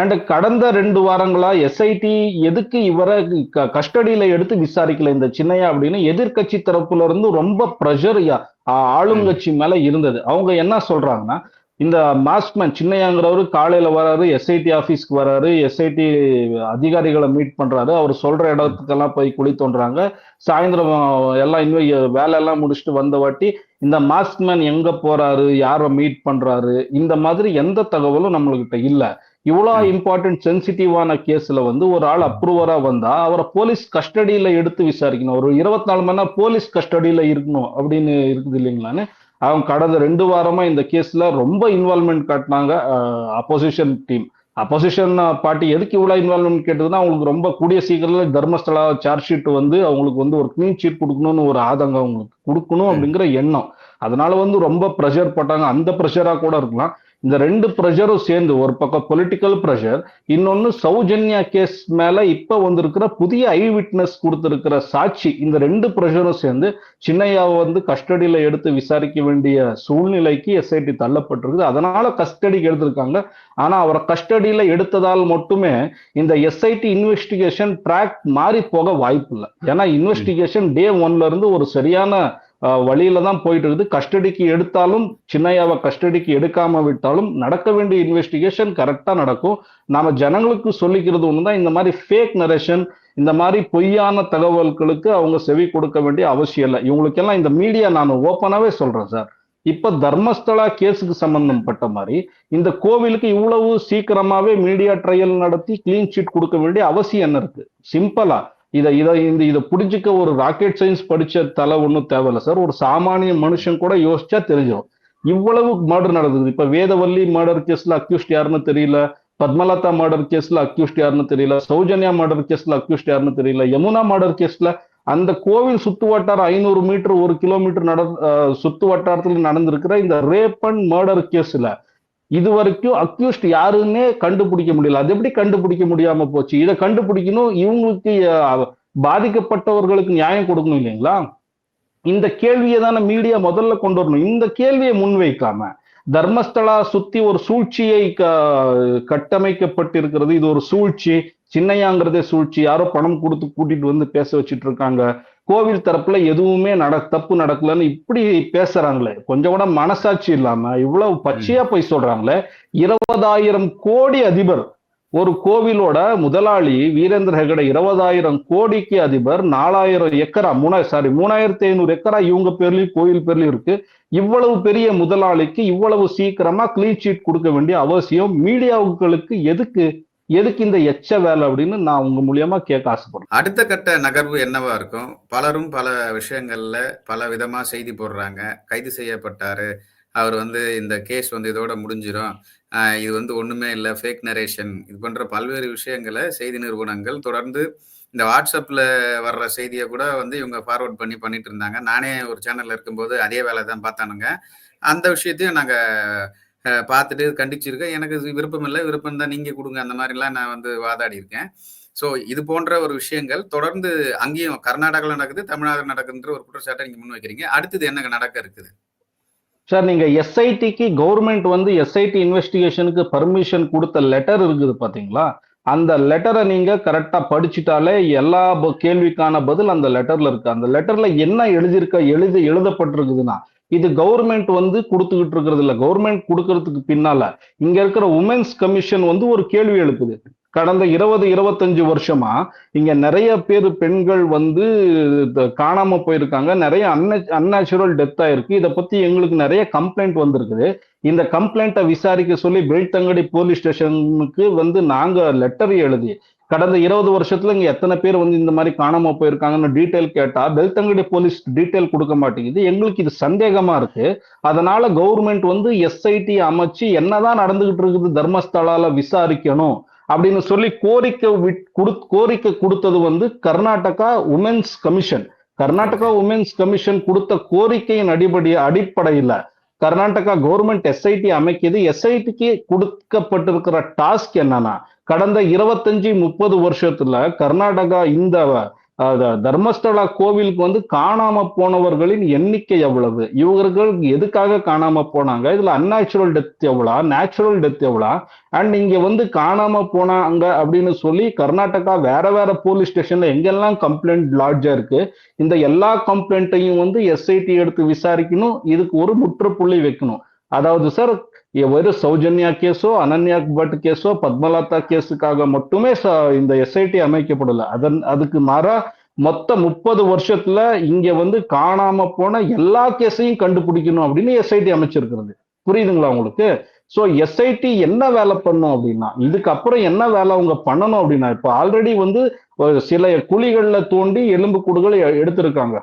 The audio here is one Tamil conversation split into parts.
அண்ட் கடந்த 2 வாரங்களா எஸ்ஐடி எதுக்கு இவரை கஸ்டடியில எடுத்து விசாரிக்கல இந்த சின்னையா அப்படின்னு எதிர்கட்சி தரப்புல இருந்து ரொம்ப ப்ரெஷர் ஆளுங்கட்சி மேல இருந்தது. அவங்க என்ன சொல்றாங்கன்னா, இந்த மாஸ்க்மேன் சின்னையாங்கிறவரு காலையில வராரு, எஸ்ஐடி ஆபீஸ்க்கு வராரு, எஸ்ஐடி அதிகாரிகளை மீட் பண்றாரு, அவர் சொல்ற இடத்துக்கெல்லாம் போய் குழி தோன்றாங்க. சாயந்தரம் எல்லாம் இன்னும் வேலை எல்லாம் முடிச்சுட்டு வந்த வாட்டி இந்த மாஸ்க்மேன் எங்க போறாரு, யாரை மீட் பண்றாரு, இந்த மாதிரி எந்த தகவலும் நம்மளுக்கிட்ட இல்ல. இவ்வளவு இம்பார்ட்டன்ட் சென்சிட்டிவான கேஸ்ல வந்து ஒரு ஆள் அப்ரூவரா வந்தா அவரை போலீஸ் கஸ்டடியில எடுத்து விசாரிக்கணும். ஒரு 24 மணி நேரம் போலீஸ் கஸ்டடியில இருக்கணும் அப்படின்னு இருக்குது இல்லைங்களான்னு. அவங்க கடந்த 2 வாரமா இந்த கேஸ்ல ரொம்ப இன்வால்மெண்ட் காட்டினாங்க. அப்போசிஷன் டீம், அப்போசிஷன் பார்ட்டி எதுக்கு இவ்வளவு இன்வால்மெண்ட் கேட்டதுன்னா, அவங்களுக்கு ரொம்ப கூடிய சீக்கிரத்துல தர்மஸ்தலா சார்ஜ் ஷீட் வந்து அவங்களுக்கு வந்து ஒரு கிளீன் ஷீட் கொடுக்கணும்னு ஒரு ஆதங்கம் அவங்களுக்கு கொடுக்கணும் அப்படிங்கிற எண்ணம். அதனால வந்து ரொம்ப ப்ரெஷர் போட்டாங்க. அந்த ப்ரெஷரா கூட இருக்கலாம். இந்த 2 ப்ரெஷரும் சேர்ந்து, ஒரு பக்கம் பொலிட்டிக்கல் ப்ரெஷர், இன்னொன்னு சௌஜன்யா கேஸ் மேல இப்ப வந்திருக்கிற புதிய ஐ விட்னஸ் கொடுத்திருக்கிற சாட்சி, இந்த 2 ப்ரெஷரும் சேர்ந்து சின்னையாவை வந்து கஸ்டடியில எடுத்து விசாரிக்க வேண்டிய சூழ்நிலைக்கு எஸ்ஐடி தள்ளப்பட்டிருக்குது. அதனால கஸ்டடிக்கு எடுத்திருக்காங்க. ஆனா அவரை கஸ்டடியில எடுத்ததால் மட்டுமே இந்த எஸ்ஐடி இன்வெஸ்டிகேஷன் ட்ராக் மாறி போக வாய்ப்பு இல்லை. ஏன்னா இன்வெஸ்டிகேஷன் டே 1ல இருந்து ஒரு சரியான வழியில தான் போயிட்டு இருக்குது. கஸ்டடிக்கு எடுத்தாலும், சின்னையாவை கஸ்டடிக்கு எடுக்காம விட்டாலும் நடக்க வேண்டிய இன்வெஸ்டிகேஷன் கரெக்டா நடக்கும். நாம ஜனங்களுக்கு சொல்லிக்கிறது ஒண்ணுதான், இந்த மாதிரி ஃபேக் நரேஷன், இந்த மாதிரி பொய்யான தகவல்களுக்கு அவங்க செவி கொடுக்க வேண்டிய அவசியம் இல்லை. இவங்களுக்கெல்லாம் இந்த மீடியா, நான் ஓப்பனாவே சொல்றேன் சார், இப்ப தர்மஸ்தலா கேஸுக்கு சம்பந்தப்பட்ட மாதிரி இந்த கோவிலுக்கு இவ்வளவு சீக்கிரமாவே மீடியா ட்ரையல் நடத்தி கிளீன் ஷீட் கொடுக்க வேண்டிய அவசியம் என்ன இருக்கு? சிம்பிளா இதை புரிஞ்சுக்க ஒரு ராக்கெட் சயின்ஸ் படிச்ச தலை ஒன்றும் தேவையில்லை சார். ஒரு சாமானிய மனுஷன் கூட யோசிச்சா தெரிஞ்சிடும். இவ்வளவு மர்டர் நடக்குது. இப்ப வேதவல்லி மர்டர் கேஸ்ல அக்யூஸ்ட் யாருன்னு தெரியல, பத்மலதா மர்டர் கேஸ்ல அக்யூஸ்ட் யாருன்னு தெரியல, சௌஜன்யா மர்டர் கேஸ்ல அக்யூஸ்ட் யாருன்னு தெரியல, யமுனா மர்டர் கேஸ்ல அந்த கோவில் சுத்து வட்டாரம் 500 மீட்டர் 1 கிலோமீட்டர் சுத்து வட்டாரத்தில் நடந்திருக்கிற இந்த ரேப் அண்ட் மர்டர் கேஸ்ல இது வரைக்கும் அக்யூஸ்ட் யாருன்னே கண்டுபிடிக்க முடியல. அது எப்படி கண்டுபிடிக்க முடியாம போச்சு? இதை கண்டுபிடிக்கணும். இவங்களுக்கு பாதிக்கப்பட்டவர்களுக்கு நியாயம் கொடுக்கணும் இல்லைங்களா? இந்த கேள்வியை தானே மீடியா முதல்ல கொண்டு வரணும். இந்த கேள்வியை முன்வைக்காம தர்மஸ்தலா சுத்தி ஒரு சூழ்ச்சியை கட்டமைக்கப்பட்டிருக்கிறது. இது ஒரு சூழ்ச்சி, சின்னையாங்கிறதே சூழ்ச்சி, யாரோ பணம் கொடுத்து கூட்டிட்டு வந்து பேச வச்சிட்டு இருக்காங்க, கோவில் தரப்புல எதுவுமே தப்பு நடக்கலன்னு இப்படி பேசுறாங்களே, கொஞ்சம் கூட மனசாட்சி இல்லாம இவ்வளவு பச்சையா போய் சொல்றாங்களே. 20,000 கோடி அதிபர், ஒரு கோவிலோட முதலாளி வீரேந்திர ஹெகடே 20,000 கோடிக்கு அதிபர், 4,000 ஏக்கரா 3,500 ஏக்கரா இவங்க பேர்லயும் கோயில் பேர்லயும் இருக்கு. இவ்வளவு பெரிய முதலாளிக்கு இவ்வளவு சீக்கிரமா கிளீன் ஷீட் கொடுக்க வேண்டிய அவசியம் மீடியாவுகளுக்கு எதுக்கு இந்த எச்ச வேலை அப்படின்னு நான் உங்க மூலியமா கேட்க ஆசைப்படுறேன். அடுத்த கட்ட நகர்வு என்னவா இருக்கும்? பலரும் பல விஷயங்கள்ல பல விதமா செய்தி போடுறாங்க. கைது செய்யப்பட்டாரு, அவர் வந்து இந்த கேஸ் வந்து இதோட முடிஞ்சிடும், இது வந்து ஒண்ணுமே இல்லை, ஃபேக் நரேஷன், இது போன்ற பல்வேறு விஷயங்களை செய்தி நிறுவனங்கள் தொடர்ந்து இந்த வாட்ஸ்அப்ல வர்ற செய்தியை கூட வந்து இவங்க ஃபார்வர்ட் பண்ணிட்டு இருந்தாங்க. நானே ஒரு சேனல்ல இருக்கும்போது அதே வேலை தான் பார்த்தானுங்க. அந்த விஷயத்தையும் நாங்க பார்த்துட்டு கண்டிச்சிருக்கேன். எனக்கு விருப்பம் இல்லை, விருப்பம் தான் நீங்க கொடுங்க, அந்த மாதிரிலாம் நான் வந்து வாதாடி இருக்கேன். ஸோ இது போன்ற ஒரு விஷயங்கள் தொடர்ந்து அங்கேயும் கர்நாடகாவில் நடக்குது, தமிழ்நாடு நடக்குதுன்ற ஒரு குற்றச்சாட்டை நீங்க முன் வைக்கிறீங்க. அடுத்தது என்ன நடக்க இருக்குது சார்? நீங்க எஸ்ஐடிக்கு கவர்மெண்ட் வந்து எஸ்ஐடி இன்வெஸ்டிகேஷனுக்கு பர்மிஷன் கொடுத்த லெட்டர் இருக்குது பாத்தீங்களா? அந்த லெட்டரை நீங்க கரெக்டா படிச்சுட்டாலே எல்லா கேள்விக்கான பதில் அந்த லெட்டர்ல இருக்கு. அந்த லெட்டர்ல என்ன எழுதப்பட்டிருக்குதுன்னா, இது கவர்மெண்ட் வந்து கொடுத்துக்கிட்டு இருக்கிறது இல்ல. கவர்மெண்ட் கொடுக்கறதுக்கு பின்னால இங்க இருக்கிற உமன்ஸ் கமிஷன் வந்து ஒரு கேள்வி எழுப்புது. கடந்த 20-25 வருஷமா இங்க நிறைய பேர் பெண்கள் வந்து காணாம போயிருக்காங்க, நிறைய அன்நேச்சுரல் டெத் ஆயிருக்கு. இதை பத்தி எங்களுக்கு நிறைய கம்ப்ளைண்ட் வந்திருக்குது. இந்த கம்ப்ளைண்ட்டை விசாரிக்க சொல்லி பெல்தங்கடி போலீஸ் ஸ்டேஷனுக்கு வந்து நாங்க லெட்டர் எழுதி கடந்த 20 வருஷத்துல இங்க எத்தனை பேர் வந்து இந்த மாதிரி காணாம போயிருக்காங்கன்னு டீட்டெயில் கேட்டா பெல்தங்கடி போலீஸ் டீட்டெயில் கொடுக்க மாட்டேங்குது. எங்களுக்கு இது சந்தேகமா இருக்கு. அதனால கவர்மெண்ட் வந்து எஸ்ஐடி அமைச்சு என்னதான் நடந்துகிட்டு இருக்குது தர்மஸ்தலால விசாரிக்கணும் அப்படின்னு சொல்லி கோரிக்கை கொடுத்தது வந்து Karnataka women's commission. Karnataka women's commission கொடுத்த கோரிக்கையின் அடிப்படையில கர்நாடகா கவர்மெண்ட் எஸ்ஐடி அமைக்குது. எஸ்ஐடிக்கு கொடுக்கப்பட்டிருக்கிற டாஸ்க் என்னன்னா, கடந்த 25-30 வருஷத்துல கர்நாடகா இந்த தர்மஸ்தலா கோவிலுக்கு வந்து காணாம போனவர்களின் எண்ணிக்கை எவ்வளவு, இவர்கள் எதுக்காக காணாம போனாங்க, இதுல அன்நேச்சுரல் டெத் எவ்வளவு, நேச்சுரல் டெத் எவ்வளவு, அண்ட் இங்க வந்து காணாம போனாங்க அப்படின்னு சொல்லி கர்நாடகா வேற வேற போலீஸ் ஸ்டேஷன்ல எங்கெல்லாம் கம்ப்ளைண்ட் லாட்ஜா இருக்கு, இந்த எல்லா கம்ப்ளைண்ட்டையும் வந்து எஸ்ஐடி எடுத்து விசாரிக்கணும், இதுக்கு ஒரு முற்றுப்புள்ளி வைக்கணும். அதாவது சார், வெறும் சௌஜன்யா கேஸோ, அனன்யா பட் கேஸோ, பத்மலதா கேஸுக்காக மட்டுமே இந்த எஸ்ஐடி அமைக்கப்படல. அதுக்கு மாறா மொத்த 30 வருஷத்துல இங்க வந்து காணாம போன எல்லா கேஸையும் கண்டுபிடிக்கணும் அப்படின்னு எஸ்ஐடி அமைச்சிருக்கிறது. புரியுதுங்களா உங்களுக்கு? சோ எஸ்ஐடி என்ன வேலை பண்ணும் அப்படின்னா, இதுக்கப்புறம் என்ன வேலை அவங்க பண்ணணும் அப்படின்னா, இப்ப ஆல்ரெடி வந்து சில குழிகள்ல தோண்டி எலும்பு கூடுகள் எடுத்திருக்காங்க.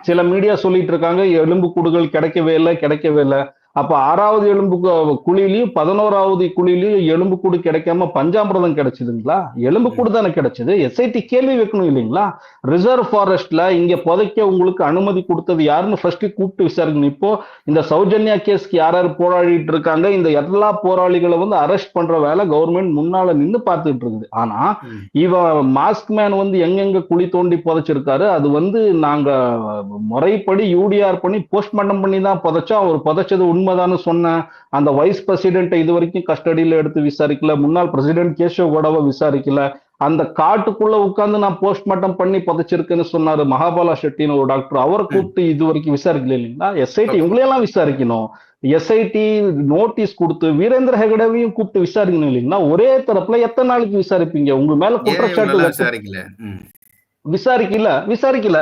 சில மீடியா சொல்லிட்டு இருக்காங்க எலும்பு கூடுகள் கிடைக்கவே இல்லை. அப்ப 6வது எலும்பு குழியிலையும் 11வது குழியிலையும் எலும்பு கூடு கிடைக்காம பஞ்சாமிரதம் கிடைச்சதுங்களா? எலும்பு கூடு தானே கிடைச்சது. எஸ்ஐடி கேள்வி வைக்கணும் இல்லைங்களா? ரிசர்வ் ஃபாரஸ்ட்ல இங்க புதைக்க உங்களுக்கு அனுமதி கொடுத்தது யாருன்னு ஃபர்ஸ்ட் கூப்பிட்டு விசாரிக்கணும். இப்போ இந்த சௌஜன்யா கேஸ்க்கு யார் யார் போராடிட்டு இருக்காங்க, இந்த எல்லா போராளிகளை வந்து அரெஸ்ட் பண்ற வேலை கவர்மெண்ட் முன்னால நின்று பார்த்துட்டு இருக்குது. ஆனா இவன் மாஸ்க் மேன் வந்து எங்கெங்க குழி தோண்டி புதைச்சிருக்காரு, அது வந்து நாங்க முறைப்படி யூடிஆர் பண்ணி போஸ்ட்மார்ட்டம் பண்ணி தான் புதைச்சோம். அவர் புதைச்சது உண்மைதான்னு சொன்ன அந்த வைஸ் பிரசிடென்ட்டை இது வரைக்கும் கஸ்டடியில எடுத்து விசாரிக்கல, முன்னாள் பிரசிடென்ட் கேசவ் கௌடாவை விசாரிக்கல, அந்த காட்டுக்குள்ள உட்கார்ந்து நான் போஸ்ட்மார்ட்டம் பண்ணி புதைச்சிருக்கேன்னு சொன்னாரு மகாபாலா ஷெட்டின்னு ஒரு டாக்டர், அவரை கூப்பிட்டு இது வரைக்கும் விசாரிக்கல இல்லைங்களா? எஸ்ஐடி உங்களையெல்லாம் விசாரிக்கணும். எஸ்ஐடி நோட்டீஸ் கொடுத்து வீரேந்திர ஹெகடேவையும் கூப்பிட்டு விசாரிக்கணும் இல்லைங்களா? ஒரே தரப்புல எத்தனை நாளைக்கு விசாரிப்பீங்க? உங்க மேல குற்றச்சாட்டு விசாரிக்கல.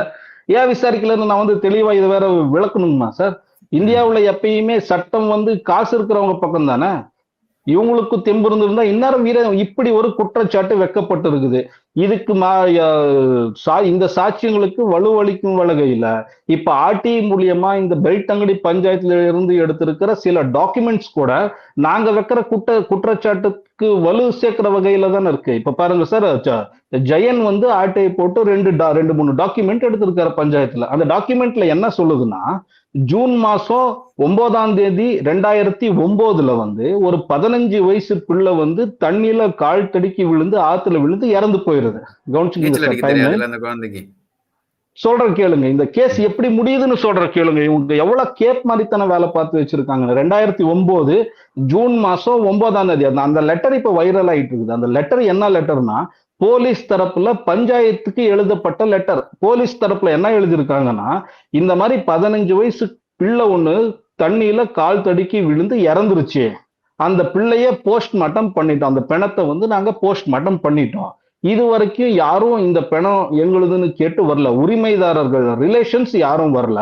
ஏன் விசாரிக்கலன்னு நான் வந்து தெளிவா இதை வேற விளக்கணுமா சார்? இந்தியாவுல எப்பயுமே சட்டம் வந்து காசு இருக்கிறவங்க பக்கம் தானே. இவங்களுக்கு தெம்பு இருந்திருந்தா இந்நேரம் இப்படி ஒரு குற்றச்சாட்டு வைக்கப்பட்டு இருக்குது. இதுக்கு இந்த சாட்சியங்களுக்கு வலுவளிக்கும் வகையில இப்ப ஆர்டி மூலியமா இந்த பெல்டங்கடி பஞ்சாயத்துல இருந்து எடுத்திருக்கிற சில டாக்குமெண்ட்ஸ் கூட நாங்க வைக்கிற குற்றச்சாட்டுக்கு வலு சேர்க்கிற வகையில தானே இருக்கு. இப்ப பாருங்க சார், ஜெயன் வந்து ஆர்டிஐ போட்டு 2-3 டாக்குமெண்ட் எடுத்திருக்காரு பஞ்சாயத்துல. அந்த டாக்குமெண்ட்ல என்ன சொல்லுதுன்னா, ஜூன் மாசம் 9ஆம் தேதி 2009 வந்து ஒரு 15 வயசு பிள்ளை வந்து தண்ணியில கால் தடுக்கி விழுந்து ஆத்துல விழுந்து இறந்து போயிருது. சொல்ற கேளுங்க, இந்த கேஸ் எப்படி முடியுதுன்னு சொல்ற கேளுங்க. இவங்க எவ்வளவு கேப் மாதிரித்தான வேலை பார்த்து வச்சிருக்காங்க. 2009 ஜூன் மாசம் 9ஆம் தேதி அந்த லெட்டர் இப்ப வைரல் ஆயிட்டு இருக்குது. அந்த லெட்டர் என்ன லெட்டர்னா, போலீஸ் தரப்புல பஞ்சாயத்துக்கு எழுதப்பட்ட லெட்டர். போலீஸ் தரப்புல என்ன எழுதியிருக்காங்கன்னா, இந்த மாதிரி 15 வயசு பிள்ளை ஒண்ணு தண்ணியில கால் தடுக்கி விழுந்து இறந்துருச்சு, அந்த பிள்ளைய போஸ்ட்மார்ட்டம் பண்ணிட்டோம், அந்த பிணத்தை வந்து நாங்க போஸ்ட்மார்ட்டம் பண்ணிட்டோம், இது வரைக்கும் யாரும் இந்த பிணம் எங்களுதுன்னு கேட்டு வரல, உரிமைதாரர்கள் ரிலேஷன்ஸ் யாரும் வரல,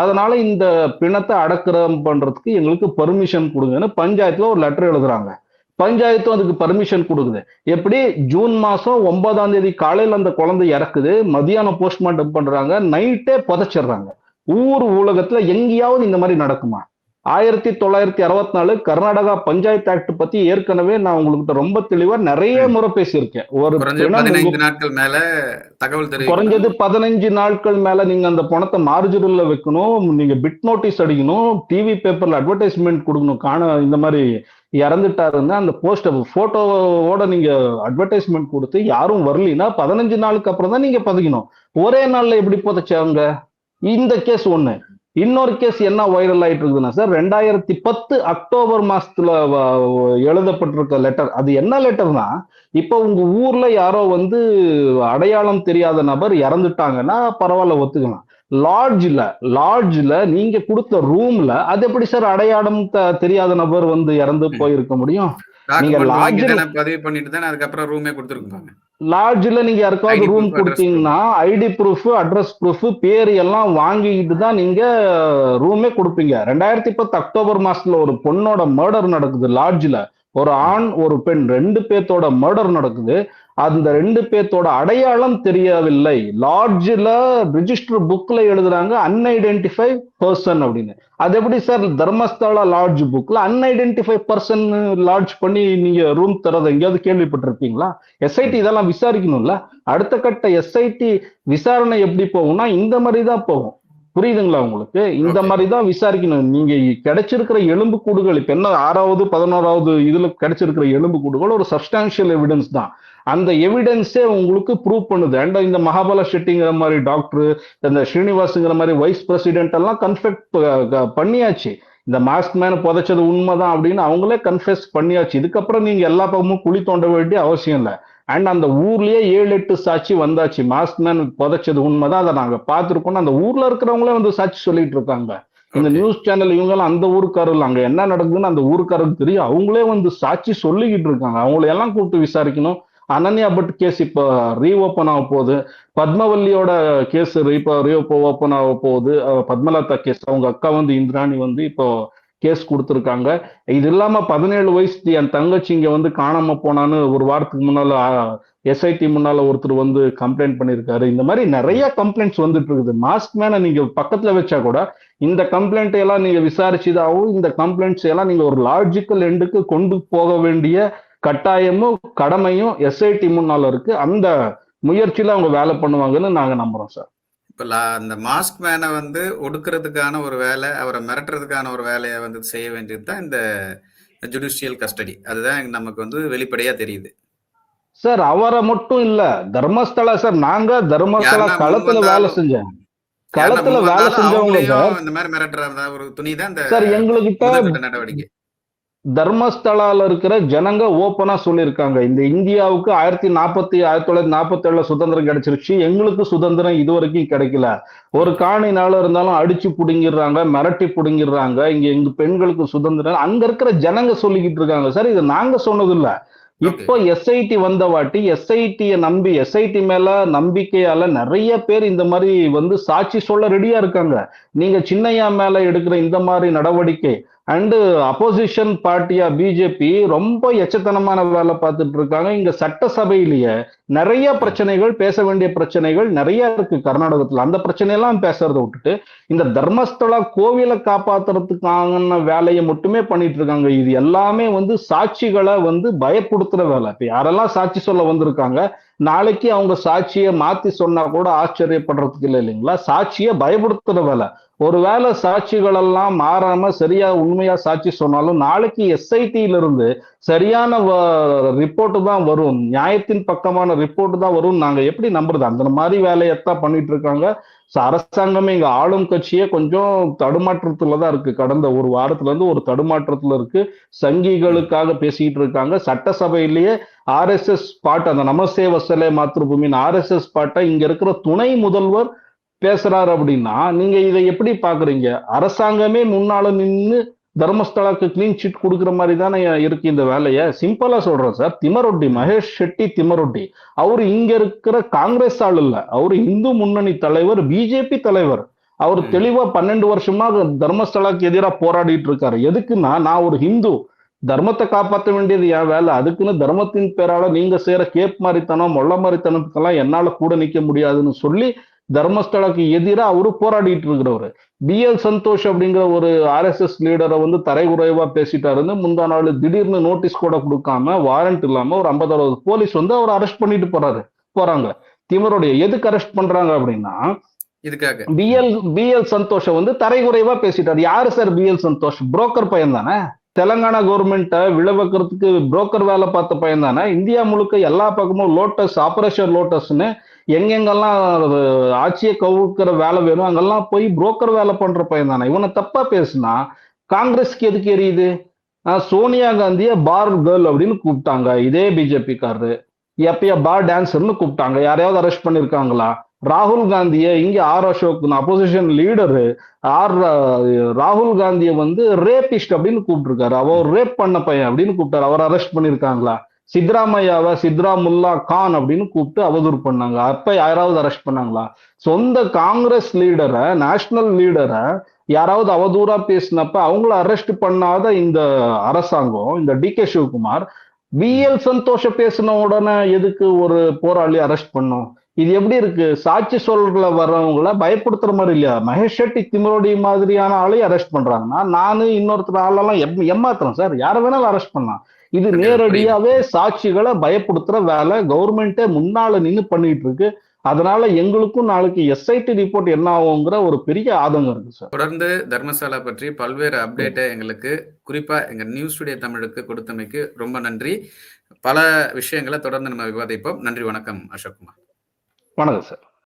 அதனால இந்த பிணத்தை அடக்கம் பண்றதுக்கு எங்களுக்கு பர்மிஷன் கொடுங்கன்னு பஞ்சாயத்துல ஒரு லெட்டர் எழுதுறாங்க. பஞ்சாயத்தும் அதுக்கு பர்மிஷன் கொடுக்குது. எப்படி? ஜூன் மாசம் 9ஆம் தேதி காலையில அந்த குழந்தை இறக்குது, மதியானம் போஸ்ட்மார்ட்டம் பண்றாங்க, நைட்டே புதைச்சிடுறாங்க. ஊர் உலகத்துல எங்கேயாவது இந்த மாதிரி நடக்குமா? 1964 கர்நாடகா பஞ்சாயத்து ஆக்ட் பத்தி ஏற்கனவே நான் உங்களுக்கு ரொம்ப தெளிவா நிறைய முறை பேசியிருக்கேன். ஒரு குறைஞ்சது 15 நாட்கள் மேல நீங்க அந்த பணத்தை மார்ஜினல்ல வைக்கணும், நீங்க பிட் நோட்டீஸ் அடிக்கணும், டிவி பேப்பர்ல அட்வர்டைஸ்மெண்ட் கொடுக்கணும். இந்த மாதிரி இறந்துட்டாருன்னா அந்த போஸ்ட் போட்டோவோட நீங்க அட்வர்டைஸ்மெண்ட் கொடுத்து யாரும் வரலினா 15 நாளுக்கு அப்புறம் தான் நீங்க புதைக்கணும். ஒரே நாள்ல எப்படி புதைச்சாங்க? இந்த கேஸ் ஒண்ணு. இன்னொரு கேஸ் என்ன வைரல் ஆயிட்டு இருக்குதுன்னா சார், 2010 அக்டோபர் மாசத்துல எழுதப்பட்டிருக்க லெட்டர். அது என்ன லெட்டர்னா, இப்ப உங்க ஊர்ல யாரோ வந்து அடையாளம் தெரியாத நபர் இறந்துட்டாங்கன்னா பரவாயில்ல, ஒத்துக்கலாம். லாட்ஜ்ல நீங்க கொடுத்த ரூம்ல அது எப்படி சார் அடையாளம் தெரியாத நபர் வந்து இறந்து போயிருக்க முடியும்? நீங்க பதிவு பண்ணிட்டு தான் அதுக்கப்புறம் ரூமே கொடுத்துருக்காங்க. லாட்ஜ்ல நீங்க யாருக்காவது ரூம் கொடுத்தீங்கன்னா ஐடி ப்ரூஃப், அட்ரஸ் ப்ரூஃப், பேர் எல்லாம் வாங்கிட்டு தான் நீங்க ரூமே கொடுப்பீங்க. 2010 அக்டோபர் மாசத்துல ஒரு பொண்ணோட மர்டர் நடக்குது லாட்ஜ்ல. ஒரு ஆண் ஒரு பெண் 2 பேர்த்தோட மர்டர் நடக்குது. அந்த 2 பேர்த்தோட அடையாளம் தெரியவில்லை. லாட்ஜ்ல ரிஜிஸ்டர் புக்ல எழுதுறாங்க அன்ஐடென்டிஃபைட் பர்சன் அப்படின்னு. அது எப்படி சார் தர்மஸ்தலா லாட்ஜ் புக்ல அன்ஐடென்டிஃபைட் பர்சன் லாட்ஜ் பண்ணி நீங்க ரூம் தரது எங்கேயாவது கேள்விப்பட்டிருப்பீங்களா? எஸ்ஐடி இதெல்லாம் விசாரிக்கணும்ல. அடுத்த கட்ட எஸ்ஐடி விசாரணை எப்படி போகும்னா இந்த மாதிரி தான் போகும். புரியுதுங்களா உங்களுக்கு? இந்த ஓகே. மாதிரி தான் விசாரிக்கணும். நீங்க கிடைச்சிருக்கிற எலும்பு கூடுகள் இப்ப என்ன 6வது, 11வது இதுல கிடைச்சிருக்கிற எலும்பு கூடுகள் ஒரு சப்ஸ்டான்ஷியல் எவிடன்ஸ் தான். அந்த எவிடன்ஸே உங்களுக்கு ப்ரூவ் பண்ணுது. அண்ட் இந்த மகாபல ஷெட்டிங்கிற மாதிரி டாக்டர், இந்த ஸ்ரீனிவாசுங்கிற மாதிரி வைஸ் பிரசிடென்ட் எல்லாம் பண்ணியாச்சு. இந்த மாஸ்க் மேன் புதைச்சது உண்மைதான் அப்படின்னு அவங்களே கன்ஃபெஸ் பண்ணியாச்சு. இதுக்கப்புறம் நீங்க எல்லா பக்கமும் குழி தோண்ட வேண்டிய அவசியம் இல்லை. அண்ட் அந்த ஊர்லயே 7-8 சாட்சி வந்தாச்சு. மாஸ்க் மேன் புதைச்சது உண்மைதான், அதை நாங்க பார்த்திருக்கோம். அந்த ஊர்ல இருக்கிறவங்களே வந்து சாட்சி சொல்லிட்டு இருக்காங்க. இந்த ஓகே. நியூஸ் சேனல் இவங்க எல்லாம் அந்த ஊருக்காரர்கள், அங்க என்ன நடக்குதுன்னு அந்த ஊருக்காரருக்கு தெரியும். அவங்களே வந்து சாட்சி சொல்லிக்கிட்டு இருக்காங்க. அவங்களை எல்லாம் கூப்பிட்டு விசாரிக்கணும். அனன்யா பட் கேஸ் இப்ப ரீஓபன் ஆக போகுது. பத்மவல்லியோட கேஸ் இப்ப ரீஓபன் ஆக போகுது. பத்மலதா கேஸ், அவங்க அக்கா வந்து இந்திராணி வந்து இப்போ கேஸ் கொடுத்திருக்காங்க. இது இல்லாம 17 வயசு என் தங்கச்சி இங்க வந்து காணாம போனான்னு ஒரு வாரத்துக்கு முன்னால எஸ்ஐடி முன்னால ஒருத்தர் வந்து கம்ப்ளைண்ட் பண்ணிருக்காரு. இந்த மாதிரி நிறைய கம்ப்ளைண்ட்ஸ் வந்துட்டு இருக்குது. மாஸ்க் மேன நீங்க பக்கத்துல வச்சா கூட இந்த கம்ப்ளைண்ட் எல்லாம் நீங்க விசாரிச்சுதாகவும் இந்த கம்ப்ளைண்ட்ஸ் எல்லாம் நீங்க ஒரு லாஜிக்கல் எண்டுக்கு கொண்டு போக வேண்டிய கட்டாயமும் கடமையும் எஸ்ஐடி முன்னால இருக்கு. அந்த முயற்சியில அவங்க வேலை பண்ணுவாங்கன்னு நாங்க நம்புறோம் சார். இப்ப அந்த மாஸ்க் மேனை வந்து ஒடுக்கிறதுக்கான ஒரு வேலை, அவரை மிரட்டுறதுக்கான ஒரு வேலையை வந்து செய்ய வேண்டியது தான் இந்த ஜுடிஷியல் கஸ்டடி. அதுதான் நமக்கு வந்து வெளிப்படையா தெரியுது. சார் அவரை மட்டும் இல்ல, தர்மஸ்தலா சார், நாங்க தர்மஸ்தலா யாருன்னா முன் களத்துல வேலை வந்தாலும் செஞ்சேன். யாருன்னா களத்துல முன் வேலை வந்தாலும் செஞ்சவங்க சார். அவங்களையும் இந்த மாதிரி மிரட்டுறதா ஒரு துணி தான் இந்த சார் எங்ககிட்ட முதற்கட்ட நடவடிக்கை. தர்மஸ்தலால இருக்கிற ஜனங்க ஓப்பனா சொல்லியிருக்காங்க, இந்த இந்தியாவுக்கு 1947 சுதந்திரம் கிடைச்சிருச்சு, எங்களுக்கு சுதந்திரம் இது வரைக்கும் கிடைக்கல. ஒரு ஓகே. காணி நாள இருந்தாலும் அடிச்சு புடுங்கிடுறாங்க, மிரட்டி புடுங்கிடுறாங்க. இங்க எங்க பெண்களுக்கு சுதந்திரம் அங்க இருக்கிற ஜனங்க சொல்லிக்கிட்டு இருக்காங்க சார். இது நாங்க சொன்னது இல்ல. ஓகே. இப்போ எஸ்ஐடி வந்த வாட்டி எஸ்ஐடியை நம்பி, எஸ்ஐடி மேல நம்பிக்கையால நிறைய பேர் இந்த மாதிரி வந்து சாட்சி சொல்ல ரெடியா இருக்காங்க. நீங்க சின்னையா மேல எடுக்கிற இந்த மாதிரி நடவடிக்கை அண்டு அப்போசிஷன் பார்ட்டியா பிஜேபி ரொம்ப எச்சத்தனமான வேலை பார்த்துட்டு இருக்காங்க. இங்க சட்டசபையிலேயே நிறைய பிரச்சனைகள், பேச வேண்டிய பிரச்சனைகள் நிறைய இருக்கு கர்நாடகத்துல. அந்த பிரச்சனையெல்லாம் பேசுறதை விட்டுட்டு இந்த தர்மஸ்தலா கோவிலை காப்பாத்துறதுக்கான வேலையை மட்டுமே பண்ணிட்டு இருக்காங்க. இது எல்லாமே வந்து சாட்சிகளை வந்து பயப்படுத்துற வேலை. இப்ப யாரெல்லாம் சாட்சி சொல்ல வந்திருக்காங்க, நாளைக்கு அவங்க சாட்சியை மாத்தி சொன்னா கூட ஆச்சரியப்படுறதுக்கு இல்லை இல்லைங்களா? சாட்சியை பயப்படுத்துற வேலை. ஒருவேளை சாட்சிகள் எல்லாம் மாறாம சரியா உண்மையா சாட்சி சொன்னாலும் நாளைக்கு எஸ்ஐடியில இருந்து சரியான ரிப்போர்ட் தான் வரும், நியாயத்தின் பக்கமான ரிப்போர்ட் தான் வரும். நாங்க எப்படி நம்புறது? அந்த மாதிரி வேலையத்தான் பண்ணிட்டு இருக்காங்க. அரசாங்கமே இங்க ஆளும் கட்சியே கொஞ்சம் தடுமாற்றத்துல தான் இருக்கு. கடந்த ஒரு வாரத்துல இருந்து ஒரு தடுமாற்றத்துல இருக்கு. சங்கிகளுக்காக பேசிட்டு இருக்காங்க. சட்டசபையிலேயே ஆர்எஸ்எஸ் பாட்டு, அந்த நமசே வசலே மாத்ருபூமின் ஆர்எஸ்எஸ் பாட்டை இங்க இருக்கிற துணை முதல்வர் பேசுறாரு அப்படின்னா நீங்க இதை எப்படி பாக்குறீங்க? அரசாங்கமே முன்னால நின்று தர்மஸ்தலாக்கு கிளீன் சிட் கொடுக்குற மாதிரி தானே இருக்கு இந்த வேலையை. சிம்பிளா சொல்றேன் சார், திமரொட்டி, மகேஷ் ஷெட்டி திமரொட்டி, அவரு இங்க இருக்கிற காங்கிரஸ் ஆள் இல்ல, அவரு இந்து முன்னணி தலைவர், பிஜேபி தலைவர். அவர் தெளிவா 12 வருஷமா தர்மஸ்தலாக்கு எதிராக போராடிட்டு இருக்காரு. எதுக்குன்னா, நான் ஒரு ஹிந்து, தர்மத்தை காப்பாற்ற வேண்டியது என் வேலை. அதுக்குன்னு தர்மத்தின் பேரால நீங்க செய்யற கேப் மாதிரித்தனம், மொள்ள மாதிரித்தனத்துக்கெல்லாம் என்னால கூட நிக்க முடியாதுன்னு சொல்லி தர்மஸ்தலாக்கு எதிராக அவரு போராடிட்டு இருக்கிறவரு. BL சந்தோஷ் அப்படிங்கிற ஒரு RSS லீடரை வந்து தரைகுறைவா பேசிட்டாருன்னு முந்தா நாள் திடீர்னு நோட்டீஸ் கூட கொடுக்காம, வாரண்ட் இல்லாம ஒரு 50-60 போலீஸ் வந்து அவர் அரெஸ்ட் பண்ணிட்டு போறாங்க. திமருடைய எதுக்கு அரெஸ்ட் பண்றாங்க அப்படின்னா, இதுக்காக BL சந்தோஷ வந்து தரைகுறைவா பேசிட்டாரு. யாரு சார் BL சந்தோஷ்? புரோக்கர் பையன் தானே. தெலங்கானா கவர்மெண்ட்டை விளைவிக்கிறதுக்கு புரோக்கர் வேலை பார்த்த பையன் தானே. இந்தியா முழுக்க எல்லா பக்கமும் லோட்டஸ், ஆபரேஷன் லோட்டஸ்ன்னு எங்கெங்கெல்லாம் ஆட்சியை கவுக்கிற வேலை வேணும் அங்கெல்லாம் போய் புரோக்கர் வேலை பண்ற பையன் தானே. இவனை தப்பா பேசுனா காங்கிரஸ்க்கு எதுக்கு எரியுது? சோனியா காந்திய பார் கேர்ள் அப்படின்னு கூப்பிட்டாங்க இதே பிஜேபி காரரு. எப்பயா பார் டான்சர்னு கூப்பிட்டாங்க. யாரையாவது அரெஸ்ட் பண்ணிருக்காங்களா? ராகுல் காந்திய இங்க அசோக் அப்போசிஷன் லீடரு ராகுல் காந்திய வந்து ரேபிஸ்ட் அப்படின்னு கூப்பிட்டுருக்காரு. அவர் ரேப் பண்ண பையன் அப்படின்னு கூப்பிட்டாரு. அவர் அரெஸ்ட் பண்ணிருக்காங்களா? சித்ராமையாவை சித்ராமுல்லா கான் அப்படின்னு கூப்பிட்டு அவதூறு பண்ணாங்க. அப்ப யாராவது அரெஸ்ட் பண்ணாங்களா? சொந்த காங்கிரஸ் லீடரை, நேஷனல் லீடரை யாராவது அவதூறா பேசினப்ப அவங்கள அரெஸ்ட் பண்ணாத இந்த அரசாங்கம், இந்த DK சிவகுமார், BL சந்தோஷ பேசின உடனே எதுக்கு ஒரு போராளி அரெஸ்ட் பண்ணும்? இது எப்படி இருக்கு? சாட்சி சொல்ல வர்றவங்கள பயப்படுத்துற மாதிரி இல்லையா? மகேஷ் ஷெட்டி திமரோடி மாதிரியான ஆளையும் அரெஸ்ட் பண்றாங்கன்னா, நானு இன்னொருத்தர் ஆளெல்லாம் ஏமாத்துறேன் சார். யாரை வேணாலும் அரெஸ்ட் பண்ணலாம். இது நேரடியாவே சாட்சிகளை பயப்படுத்துற வேலை கவர்மெண்டே முன்னால நின்று பண்ணிட்டு இருக்கு. அதனால எங்களுக்கும் நாளைக்கு எஸ்ஐடி ரிப்போர்ட் என்ன ஆகுங்கிற ஒரு பெரிய ஆதங்கம் இருக்கு சார். தொடர்ந்து தர்மசாலா பற்றி பல்வேறு அப்டேட்டை எங்களுக்கு குறிப்பா எங்க நியூஸ் டுடே தமிழுக்கு கொடுத்தமைக்கு ரொம்ப நன்றி. பல விஷயங்களை தொடர்ந்து நம்ம விவாதிப்போம். நன்றி, வணக்கம் அசோக்குமார். வணக்கம் சார்.